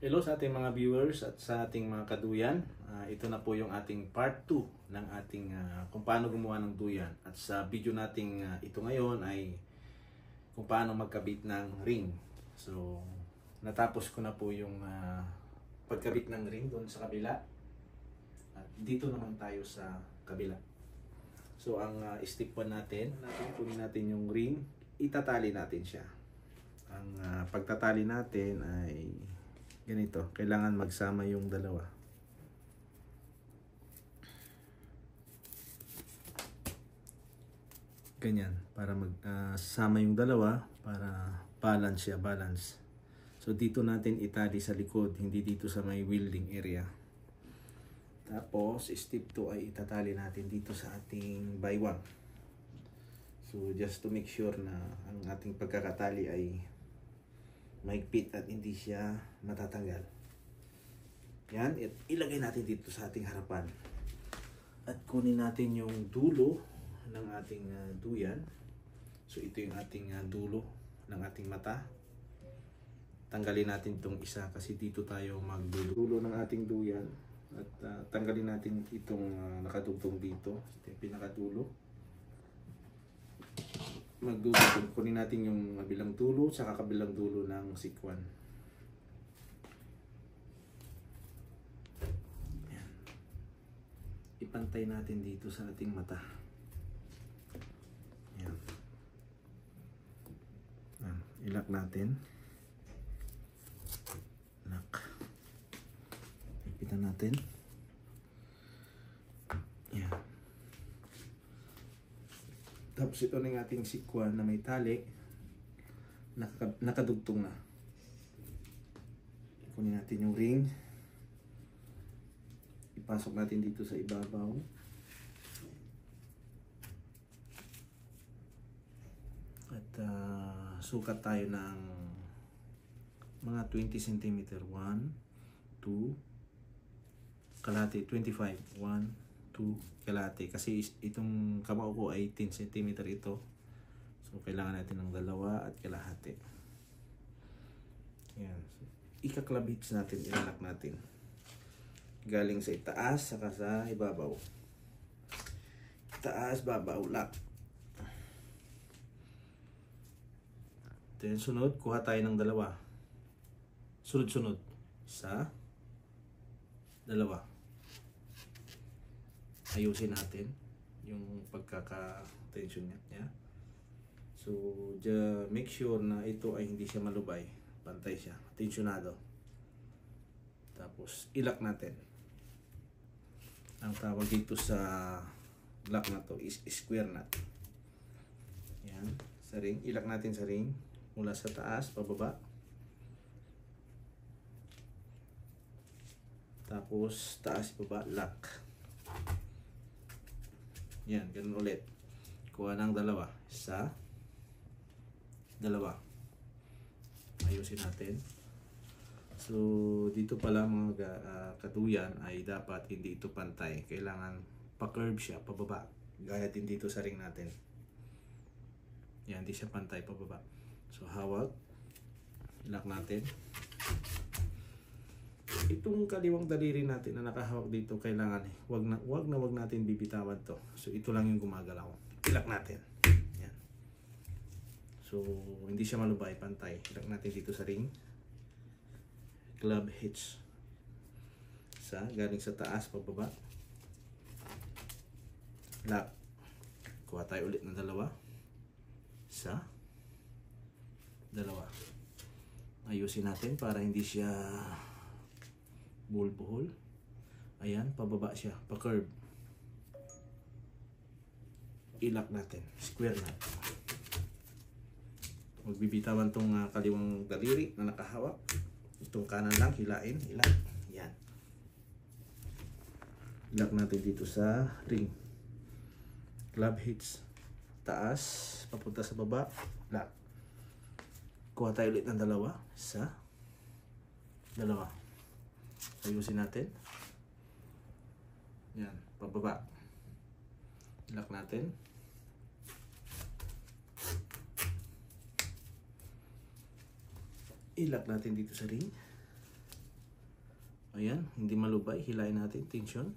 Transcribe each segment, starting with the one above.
Hello sa ating mga viewers at sa ating mga kaduyan. Ito na po yung ating part 2 ng ating kung paano gumawa ng duyan. At sa video nating ito ngayon ay kung paano magkabit ng ring. So, natapos ko na po yung pagkabit ng ring doon sa kabila. At dito naman tayo sa kabila. So, ang step 1 natin, kunin natin yung ring, itatali natin siya. Ang pagtatali natin ay ganito, kailangan magsama yung dalawa. Ganyan, para magsama yung dalawa, para balance siya, balance. So dito natin itali sa likod, hindi dito sa may welding area. Tapos step 2 ay itatali natin dito sa ating baywang. So just to make sure na ang ating pagkakatali ay mahigpit at hindi siya matatanggal. Yan, ilagay natin dito sa ating harapan. At kunin natin yung dulo ng ating duyan. So ito yung ating dulo ng ating mata. Tanggalin natin itong isa kasi dito tayo magdudulo ng ating duyan. At tanggalin natin itong nakadugtong dito. Ito yung pinakadulo. Magdudugtong, kunin natin yung kabilang dulo sa kabilang dulo ng sikwan. Ayan. Ipantay natin dito sa ating mata. Ayan. Ayan. Ilak natin. Ilak. Ipitan natin. Ayan. Tapos ito na yung ating sikwan na may tali, nakadugtong na. Kunin natin yung ring, ipasok natin dito sa ibabaw. At sukat tayo ng mga 20 cm, 1, 2, kalahati, 25, 1, 2, kalahati. Kasi itong kamao ko ay 10 cm ito. So, kailangan natin ng 2 at kalahati. Yan. So, ikaklabits natin, ilalak natin. Galing sa itaas, saka sa ibabaw. Itaas, babaw, lock. Then, sunod, kuha tayo ng 2. Sunod-sunod. 1, 2. Ayusin natin yung pagkaka-tension niya. So, make sure na ito ay hindi siya malubay. Pantay siya. Tensionado. Tapos, ilak natin. Ang tawag dito sa lock na to is square knot. Yan. Sa ring. Ilak natin sa ring. Mula sa taas, pababa. Tapos, taas, baba, lock. Yan, ganun ulit. Kuha ng 2. 1, 2. Ayusin natin. So, dito pala mga katuyan ay dapat hindi ito pantay. Kailangan pa-curve siya, pababa. Gaya din dito sa ring natin. Yan, hindi siya pantay, pababa. So, hawak. Lock natin. Itong kaliwang daliri natin na nakahawak dito, kailangan wag natin bibitawan to. So ito lang yung gumagalaw. Ilak natin. Yan. So hindi siya malubay, pantay. Ilak natin dito sa ring. Club hitch. Galing sa taas pababa. Lock. Kuha tayo ulit ng 2. 1, 2. Ayusin natin para hindi siya buhol-buhol. Ayan, pababa siya, pa-curve. Ilak natin, square knot. Magbibitawan tong kaliwang daliri na nakahawak. Itong kanan lang, hilain, ilak. Yan. Ilak natin dito sa ring. Club hitch. Taas, papunta sa baba, lock. Kuha tayo ulit ng 2. 1, 2. Ayusin natin. Yan, pababa. Lock natin. Ilak natin dito sa ring. Ayan, hindi malubay. Hilahin natin. Tension.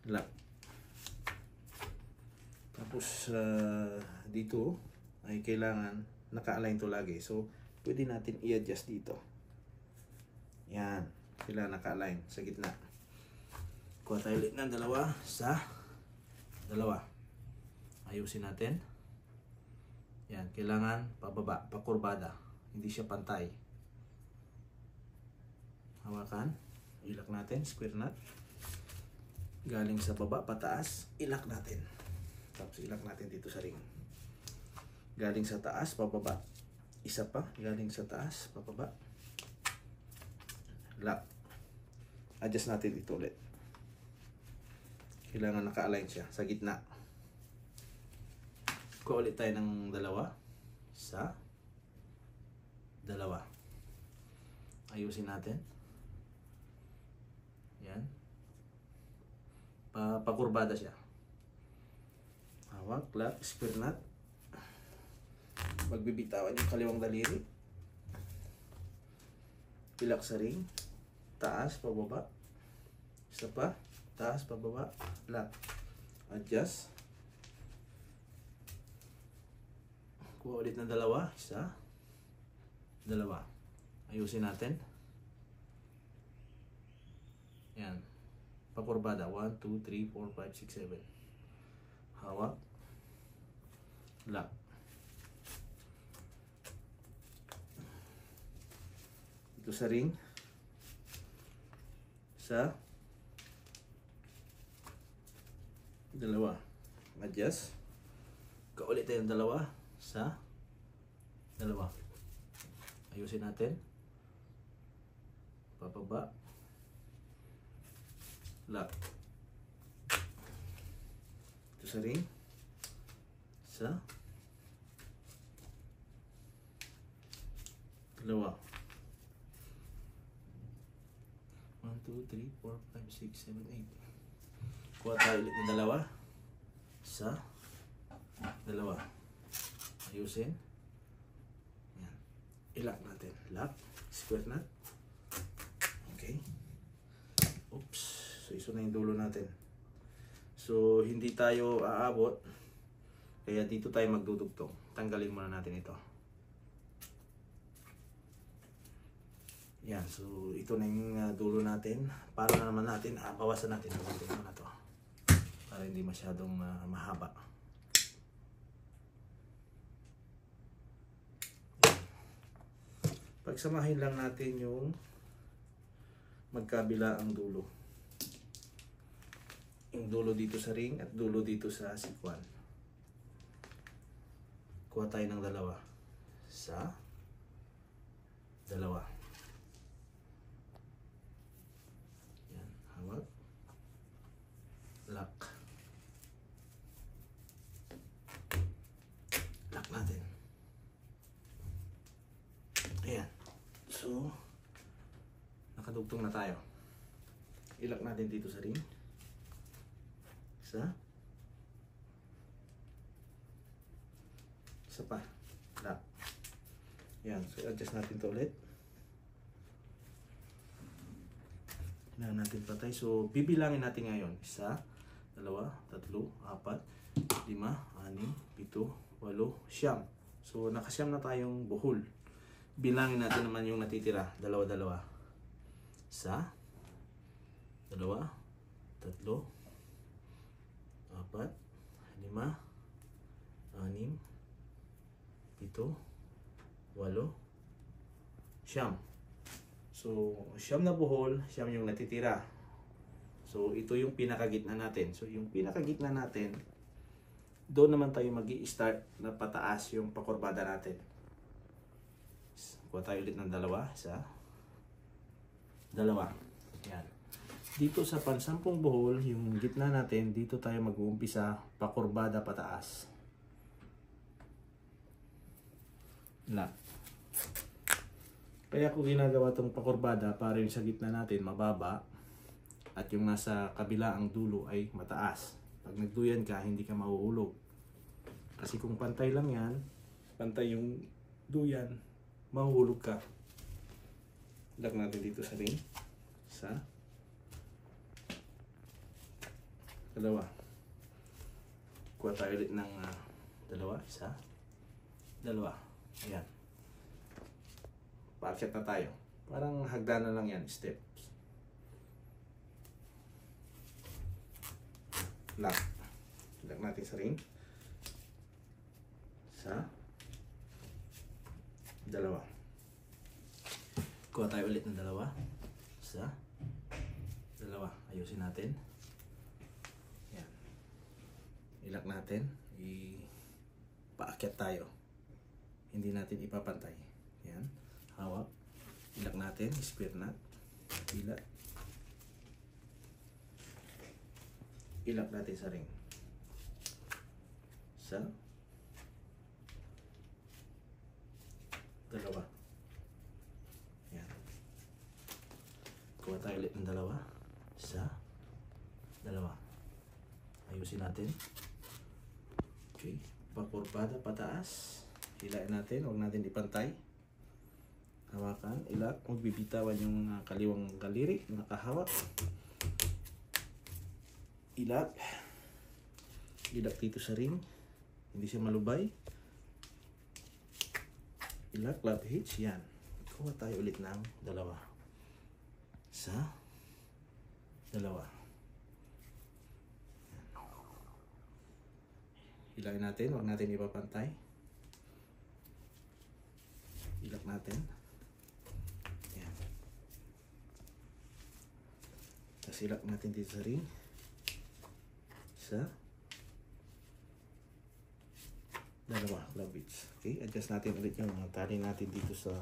Lock. Tapos dito ay kailangan naka-align to lagi. So, pwede natin i-adjust dito. Yan. Kailangan naka-align sa gitna. Kuha tayo ulit ng dalawa sa dalawa. Ayusin natin. Yan. Kailangan pababa, pakurbada. Hindi siya pantay. Hawakan. Ilak natin. Square knot. Galing sa baba, pataas. Ilak natin. Tapos ilak natin dito sa ring. Galing sa taas, pababa. Isa pa. Galing sa taas, pababa. Lock. Adjust natin dito ulit. Kailangan naka-align siya sa gitna. Kuha ulit tayo ng dalawa sa dalawa. Ayusin natin. Yan. Pakurbada siya. Hawak, lock, square knot. Magbibitawan yung kaliwang daliri. Pilak sa ring. Taas, pababa. Isa pa. Taas, pababa. Lock. Adjust. Kuha ulit ng dalawa. Isa. Dalawa. Ayusin natin. Yan. Pakurbada. 1, 2, 3, 4, 5, 6, 7. Hawak. Lock. Ito sa ring. Sa dalawa. Adjust. Kaulit tayo ng dalawa sa dalawa. Ayusin natin. Papaba. Lock. Ito sa ring. Sa dalawa. 1, 2, 3, 4, 5, 6, 7, 8. Kuha tayo ulit ng dalawa sa dalawa. Ayusin. Yan. I-lock natin. Lock. Square knot. Okay. Oops. So, iso na yung dulo natin. So, hindi tayo aabot. Kaya dito tayo magdudugtong. Tanggalin muna natin ito. Yan. So, ito na yung dulo natin. Para na naman natin, bawasan natin. Bawasan natin na to. Para hindi masyadong mahaba. Pagsamahin lang natin yung magkabila ang dulo. Yung dulo dito sa ring at dulo dito sa sikwan. Kuha tayo ng dalawa sa dalawa. Yan, hawak. Lock. Lock natin. Ayan. So, nakadugtong na tayo. Ilak natin dito sa ring. Isa. Isa pa. Lock. Yan. So, adjust natin ito ulit. Kailangan natin patay. So, bibilangin natin ngayon. Isa, dalawa, tatlo, apat, lima, anim, pito, walo, siyam. So, nakasyam na tayong buhol. Bilangin natin naman yung natitira. Dalawa-dalawa. Isa, dalawa, tatlo, apat, lima, anim, pito, walo, siyam. So, siyam na buhol, siyam yung natitira. So, ito yung pinakagitna natin. So, yung pinakagitna natin, doon naman tayo mag-i-start na pataas yung pakurbada natin. Kuha tayo ulit ng dalawa. Isa. Dalawa. Yan. Dito sa pansampung buhol, yung gitna natin, dito tayo mag-uumpisa pakurbada pataas. Lock. Kaya ko ginagawa itong pakurbada para yung sa gitna natin mababa at yung nasa kabila ang dulo ay mataas. Pag nagduyan ka, hindi ka mahuhulog. Kasi kung pantay lang yan, pantay yung duyan, mahuhulog ka. Lock natin dito sa ring. Isa. Dalawa. Kuha tayo ulit ng dalawa. Isa. Dalawa. Ayan. Paakyat na tayo. Parang hagdanan lang yan. Steps. Lock. Lock natin sa ring. Isa. Dalawa. Kuha tayo ulit ng dalawa. Isa. Dalawa. Ayusin natin. Yan. Ilak natin. Paakyat tayo. Hindi natin ipapantay. Yan. Hawak. Ilak natin. Spear knot. Ilak. Ilak natin sa ring. Isa. Dalawa. Yan. Kuha tayo ulit ng dalawa. Isa. Dalawa. Ayusin natin. Okay. Pakurpada pataas. Hilain natin. Huwag natin ipantay. Hawakan. Ilak. Huwag bibitawan yung kaliwang kaliri. Nakahawak. Ilak. Ilak dito sa ring. Hindi siya malubay. Ilak, love hitch, yan. Kuha tayo ulit ng dalawa. Isa. Dalawa. Hilain natin, huwag natin ipapantay. Ilak natin. Yan. Tapos ilak natin dito sa ring. Isa. Dalawa, love hitch. Okay, adjust natin ulit yung tali natin dito sa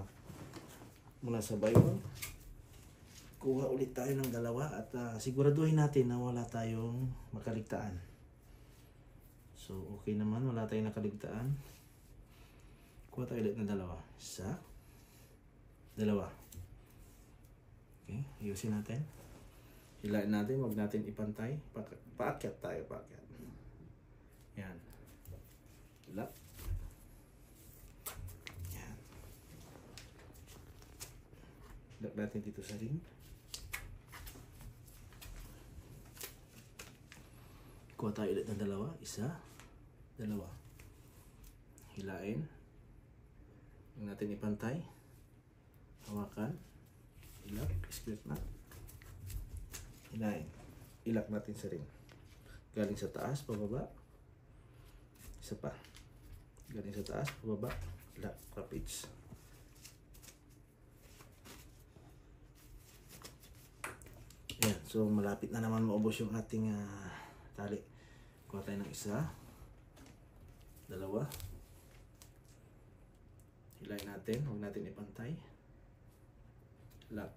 mula sa baywang. Kuha ulit tayo ng dalawa at siguraduhin natin na wala tayong makaligtaan. So, okay naman, wala tayong nakaligtaan. Kuha tayo ulit ng dalawa. Isa. Dalawa. Okay, ayusin natin. Hilain natin, huwag natin ipantay. Paakyat tayo, paakyat. Yan. Ilak. Yan. Ilak natin dito sa ring. Kuha tayo ulit ng dalawa. Isa. Dalawa. Hilain. Huwag natin ipantay. Hawakan. Ilak. Split na. Hilain. Ilak natin sa ring. Galing sa taas, pababa. Isa pa. Galing sa taas, pababa. Ilak. Rapids. Ayan. So, malapit na naman maubos yung ating tali. Kuha tayo ng isa. Dalawa. Hilain natin. Huwag natin ipantay. Lock.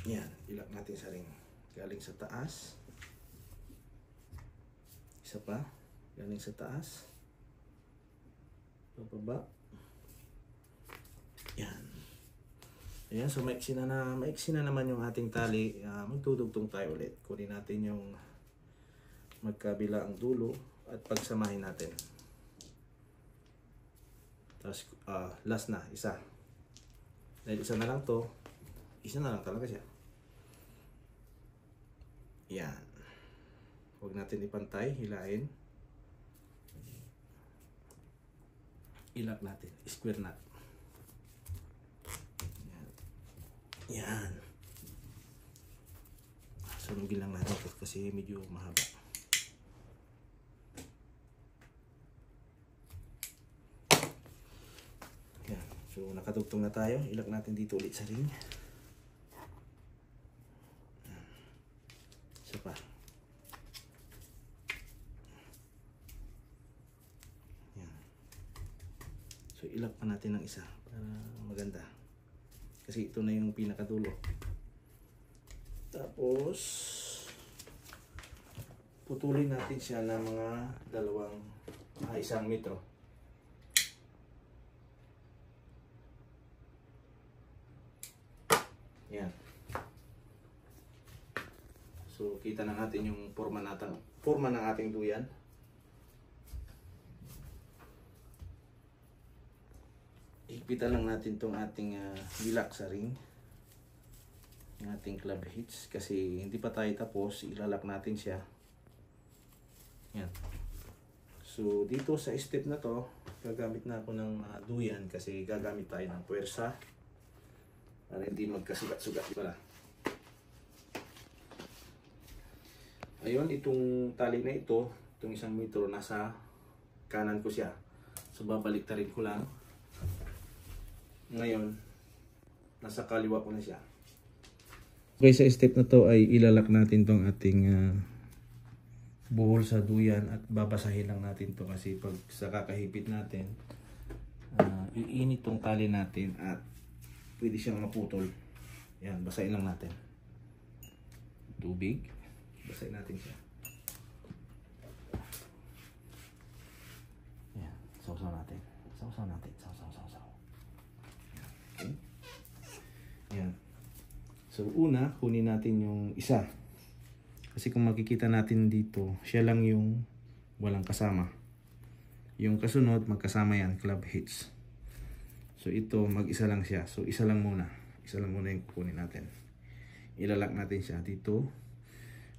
Yan. Ilak natin sa ring. Galing sa taas. Isa pa. Galing sa taas. Pababa. Yan. Ayan. So, maiksi na naman yung ating tali. Magdudugtong tayo ulit. Kunin natin yung magkabila ang dulo at pagsamahin natin. Tapos, last na. Isa. Dahil isa na lang to, isa na lang talaga siya. Yan. Huwag natin ipantay, hilain. Ilak natin, square knot. Yan. Yan. Sunugin lang natin ito kasi medyo mahaba. Yan. So nakatugtong na tayo. Ilak natin dito ulit sa ring. Isa pa. Yan. So ilak pa natin ng isa para maganda. Kasi ito na yung pinakadulo. Tapos putulin natin siya ng mga isang metro. Yan. So kita na natin yung forma ng ating duyan. higpitan lang natin tong ating lock sa ring. Yung ating club hitch. Kasi hindi pa tayo tapos. Ilalak natin siya. Yan. So, dito sa step na to, gagamit na ako ng duyan kasi gagamit tayo ng puwersa para hindi magkasugat-sugat pala. Ayun, itong tali na ito, itong 1 metro, nasa kanan ko siya. So, babalik ta rin ko lang. Ngayon, nasa kaliwa ko na siya. Okay, sa step na to ay ilalak natin tong ating buhol sa duyan at babasahin lang natin to kasi pag sa kakahipit natin iinit tong tali natin at pwede siyang maputol. Yan, basahin lang natin. Tubig, basahin natin siya. Yan, sausaw natin. Sausaw natin. Sausaw. Okay. Yan. So una, kunin natin yung isa. Kasi kung makikita natin dito, siya lang yung walang kasama. Yung kasunod, magkasama yan, club hitch. So ito, mag-isa lang siya. So isa lang muna. Isa lang muna yung kukunin natin. Ilalak natin siya dito.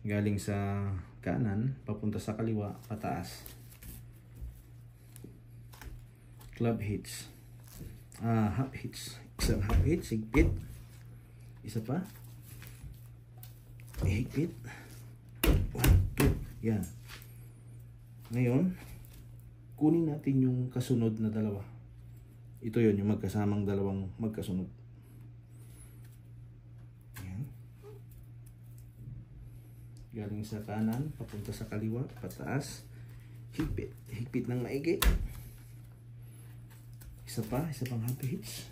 Galing sa kanan, papunta sa kaliwa, pataas. Club hitch. Half hitch. Isang half hitch, higpit. Isa pa. Higpit. 1, 2. Yan. Ngayon, kunin natin yung kasunod na dalawa. Ito yun, yung magkasamang dalawang magkasunod. Yan. Galing sa kanan, papunta sa kaliwa, pataas. Higpit. Higpit ng maigi. Isa pang half hitch.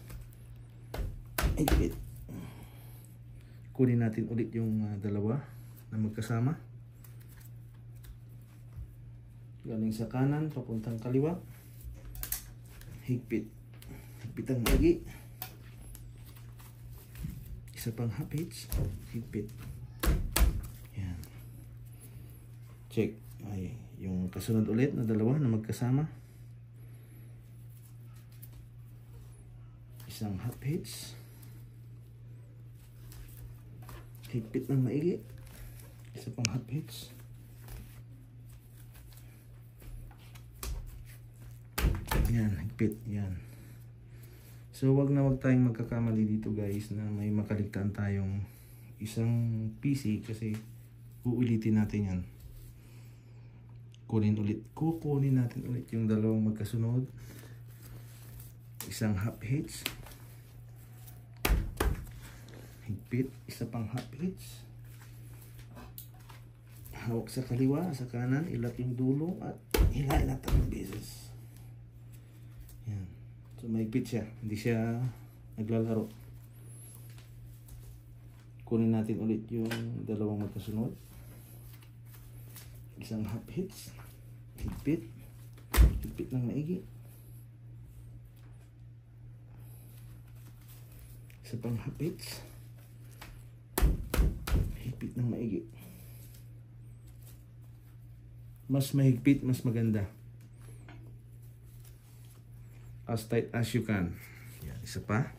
Higpit. Kunin natin ulit yung dalawa na magkasama. Galing sa kanan, papuntang kaliwa. Higpit. Higpit ang maigi. Isa pang half hitch. Higpit. Yan. Check. Ay, yung kasunod ulit na dalawa na magkasama. Isang half hitch. Higpit ng maigi. Isa pang half hitch. Yan, higpit. Yan. So, wag tayong magkakamali dito guys na may makaligtaan tayong isang PC kasi uulitin natin yan. Kukunin natin ulit yung dalawang magkasunod. Isang half hitch. Higpit. Isa pang half hitch. Hawak sa kaliwa, sa kanan, ilat yung dulo at hilain natin ng beses. Yan. So mahigpit siya, hindi siya naglalaro. Kunin natin ulit yung dalawang magkasunod. Isang half hitch. Higpit. Higpit ng maigi. Isa pang half hitch. Higpit ng maigi. Mas mahigpit, mas maganda. As tight as you can. Yan, isa pa.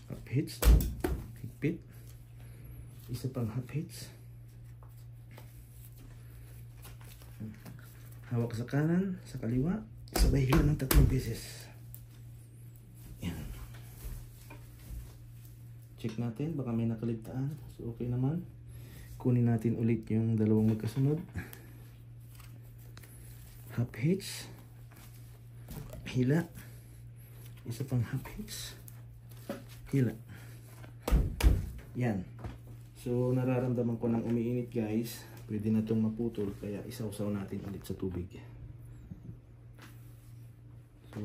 Half hitch. Higpit. Isa pang half hitch. Hawak sa kanan, sa kaliwa. Sabay hila ng 3 beses. Yan. Check natin, baka may nakaligtaan. So okay naman. Kunin natin ulit yung dalawang magkasunod. Half hitch. Hila. Isa pang half hitch. Hila. Yan. So nararamdaman ko ng umiinit guys. Pwede na itong maputol kaya isawsaw natin ulit sa tubig. So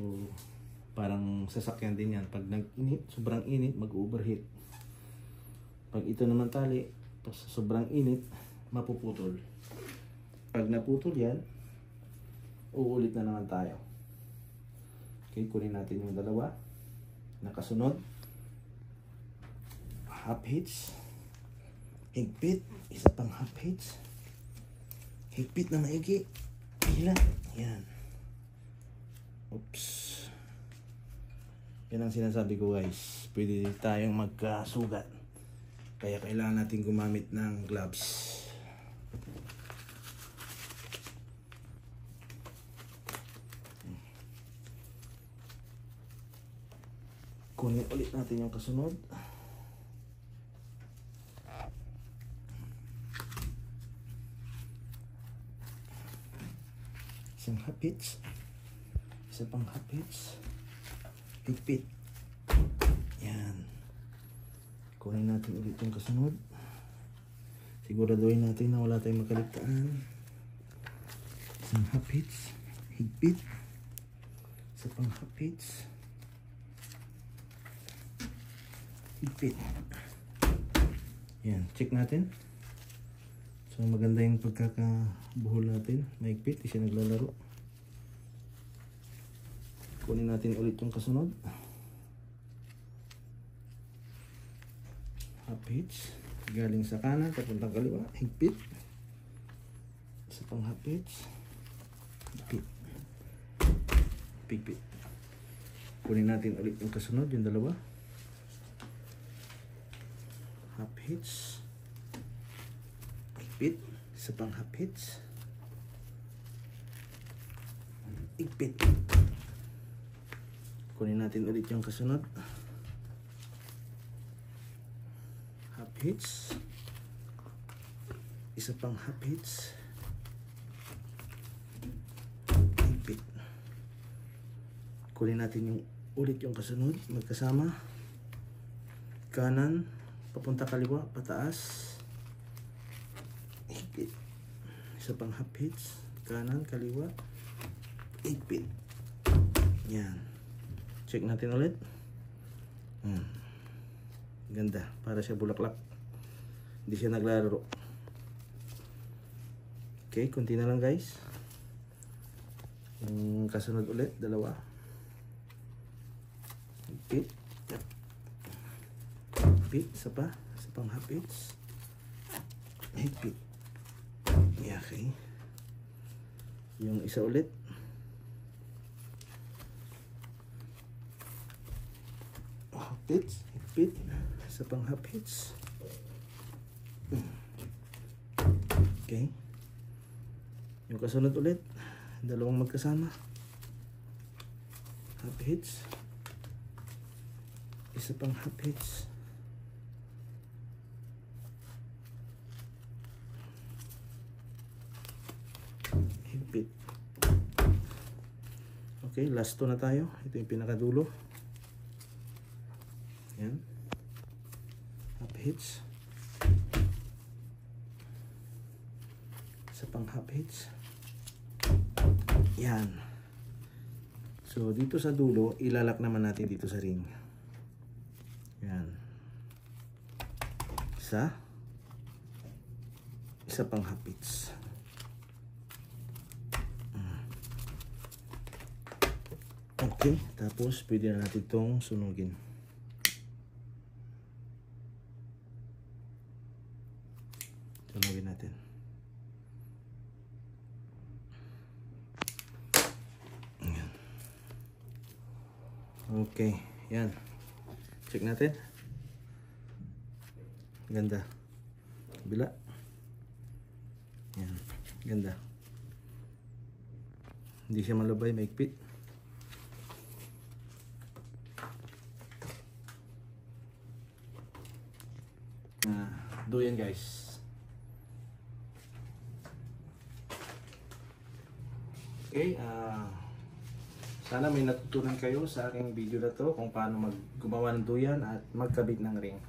parang sasakyan din yan. Pag nag-init, sobrang init, mag-overheat. Pag ito naman tali, sobrang init, mapuputol. Pag naputol yan, uulit na naman tayo. Okay, kunin natin yung dalawa. Nakasunod. Half hitch. Higpit. Isa pang half hitch. Higpit na maigi. Hila. Yan. Oops. Yan ang sinasabi ko guys. Pwede tayong magkasugat. Kaya kailangan natin gumamit ng gloves. Kunin ulit natin yung kasunod. Isang hapits. Isa pang hapits. Higpit. Yan. Kunin natin ulit yung kasunod. Siguraduhin natin na wala tayong makaligtaan. Isang hapits. Higpit. Isa pang hapits. Higpit. Yan, check natin. So maganda yung pagkakabuhol natin. Mahigpit, di siya naglalaro. Kunin natin ulit yung kasunod. Hapits. Galing sa kanan, papuntang kaliwa. Higpit. Isa pang hapits. Higpit. Higpit. Kunin natin ulit yung kasunod, yung dalawa. Hapits. Higpit. Isa pang hapits. Higpit. Kunin natin ulit yung kasunod. Hapits. Isa pang hapits. Higpit. Kunin natin yung ulit yung kasunod. Magkasama. Kanan. Papunta kaliwa, pataas. Higpit. Isa pang hapits. Kanan, kaliwa. Higpit. Yan. Check natin ulit. Ganda. Para siya bulaklak. Hindi siya naglalaro. Okay, kunti na lang guys. Yung kasunod ulit, dalawa. Higpit. Higpit, isa pa. Isa pang hapits. Higpit. Yeah, okay. Yung isa ulit. Hapits. Higpit. Isa pang hapits. Okay. Yung kasunod ulit. Dalawang magkasama. Hapits. Isa pang hapits. Higpit. Okay, last two na tayo. Ito yung pinakadulo. Yan. Hapits. Isa pang hapits. Yan. So, dito sa dulo, ilalak naman natin dito sa ring. Yan. Isa. Isa pang hapits. Okay, tapos pwede na natin itong sunugin. Sunugin natin. Ayan. Okay, yan. Check natin. Ganda. Bila. Yan, ganda. Hindi siya malabay, maigpit. Do yan guys. Okay, sana may natutunan kayo sa aking video na to kung paano gumawa ng duyan at magkabit ng ring.